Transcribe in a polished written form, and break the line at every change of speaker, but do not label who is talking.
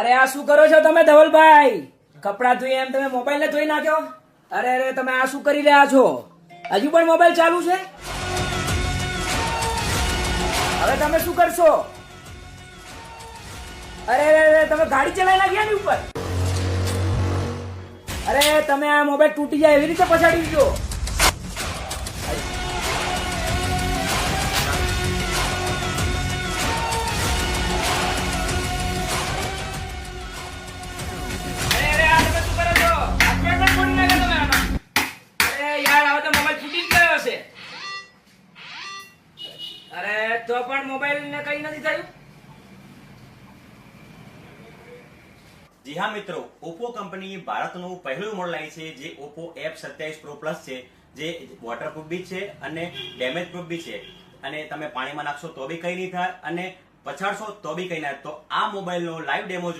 અરે આ શું કરો છો તમે ધવલભાઈ? કપડા ધોઈ એમ તમે મોબાઈલ ને ધોઈ નાખ્યો? અરે અરે તમે આ શું કરી રહ્યા છો? હજુ પણ મોબાઈલ ચાલુ છે? હવે તમે શું કરશો? અરે અરે તમે ગાડી ચલાવી નાખ્યા ની ઉપર? અરે તમે આ મોબાઈલ તૂટી જાય એવી રીતે પછાડી દીધો. અરે તો પણ મોબાઈલ ને કઈ નથી થયું.
જી હા મિત્રો, ઓપ્પો કંપની ભારતનું પહેલું મોડલ આવી છે જે ઓપ્પો F27 Pro Plus છે, જે વોટરપ્રૂફ બી છે અને ડેમેજ પ્રૂફ બી છે. અને તમે પાણીમાં નાખશો તો બી કઈ નહીં થાય અને પછાડશો તો બી કઈ ના થાય. તો આ મોબાઈલનો લાઈવ ડેમો